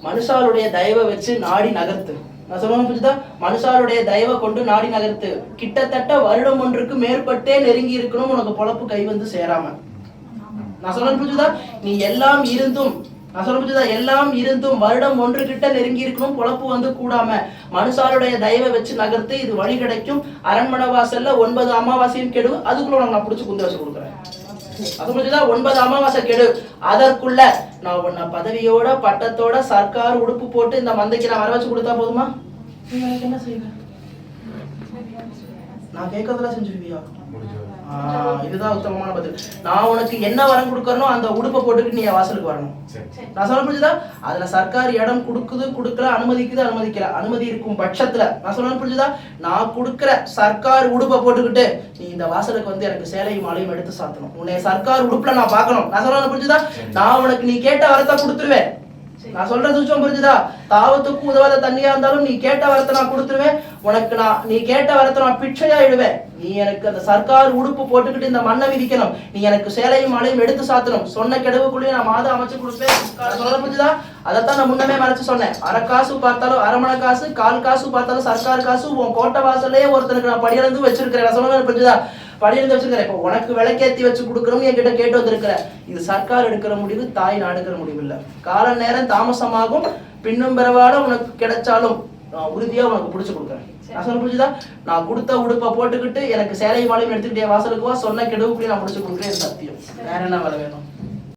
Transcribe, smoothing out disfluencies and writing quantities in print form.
மனுஷாளுடைய தயவை வச்சு நாடி நகர்த்து. நான் சொல்லுவேன் புரிஞ்சுதா? மனுஷாளுடைய தயவை கொண்டு நாடி நகர்த்து. கிட்டத்தட்ட வருடம் ஒன்றுக்கு மேற்பட்டே நெருங்கி இருக்கணும் உனக்கு பொழப்பு கை வந்து சேராம. நான் சொல்ல புரிஞ்சுதா? நீ எல்லாம் இருந்தும், நான் சொல்ல புரிஞ்சுதா, எல்லாம் இருந்தும் வருடம் ஒன்று கிட்ட நெருங்கி இருக்கணும் பொழப்பு வந்து கூடாம மனுஷாளுடைய தயவை வச்சு நகர்த்து. இது வழி கிடைக்கும். அரண்மனை வாசல்ல 9 அமாவாசையும் கெடு, அதுக்குள்ள உனக்கு நான் பிடிச்சி குந்து வச்சு கொடுக்குறேன். அது புரிஞ்சுதா? 9 அமாவாசை கெடு, அதற்குள்ள நான் உன்னை பதவியோட பட்டத்தோட சர்க்கார் உடுப்பு போட்டு இந்த மந்தைக்கு நான் வர வச்சு கொடுத்தா போதுமா? நீ எனக்கு என்ன செய்வேன்? நான் கேட்கறதெல்லாம் செஞ்சிருவியா? இதுதான் உத்தமமான பதில். நான் உனக்கு என்ன வரம் கொடுக்கறனோ அந்த உடுப்பை போட்டுக்கிட்டு நீ வாசலுக்கு வரணும். நான் சொல்ல புரிஞ்சுதா? அதுல சர்க்கார் இடம் கொடுக்குது கொடுக்கல, அனுமதிக்குது அனுமதிக்கல, அனுமதி இருக்கும் பட்சத்துல நான் சொல்ல புரிஞ்சுதா? நான் கொடுக்குற சர்க்கார் உடுப்பை போட்டுக்கிட்டு நீ இந்த வாசலுக்கு வந்து எனக்கு சேலையும் மாலையும் எடுத்து சாத்தணும். உன்னை சர்க்கார் உடுப்புல நான் பார்க்கணும். நான் சொல்ல புரிஞ்சுதா? நான் உனக்கு நீ கேட்ட வரத்தை கொடுத்துருவேன். நான் சொல்றது விஷயம் புரிஞ்சுதா? தாவத்துக்கும் உதவாத தண்ணியா இருந்தாலும் நீ கேட்ட வரத்தை நான் கொடுத்துருவேன். உனக்கு நீ கேட்ட வரத்தை நான் பிச்சையா இடுவேன். நீ எனக்கு அந்த சர்க்கார் உடுப்பு போட்டுக்கிட்டு இந்த மண்ணை விதிக்கணும். நீ எனக்கு சேலையும் மலையும் எடுத்து சாத்தணும். சொன்ன கெடுவுக்குள்ளேயே நான் மாதம் அமைச்சு கொடுப்பேன். சொல்ல புரிஞ்சுதா? அதைத்தான் நான் முன்னமே மறைச்சு சொன்னேன். அரை காசு பார்த்தாலும் அரமணை காசு, கால் காசு பார்த்தாலும் சர்க்கார் காசு. உன் கோட்டை வாசல்லையே ஒருத்தனுக்கு நான் படியிலிருந்து வச்சிருக்கிறேன். நான் சொல்ல புரிஞ்சுதா? படியிலிருந்து வச்சிருக்கிறேன். இப்போ உனக்கு விலைக்கேத்தி வச்சு கொடுக்கணும் என்கிட்ட கேட்டு வந்திருக்கிற. இது சர்க்கார் எடுக்கிற முடிவு, தாய் நாடுகிற முடிவு இல்ல. கால நேரம் தாமசமாகும், பின்னும் பிறவாட உனக்கு கிடைச்சாலும் நான் உறுதியா உனக்கு பிடிச்சு கொடுக்குறேன். நான் சொல்ல புரிஞ்சுதா? நான் கொடுத்த உடுப்பை போட்டுக்கிட்டு எனக்கு சேலை மாலையும் எடுத்துக்கிட்டே வாசலுக்கு வா, சொன்ன கெடுவுக்குள்ளே நான் பிடிச்சு கொடுக்குறேன். சத்தியம். வேற என்ன வேலை வேணும்?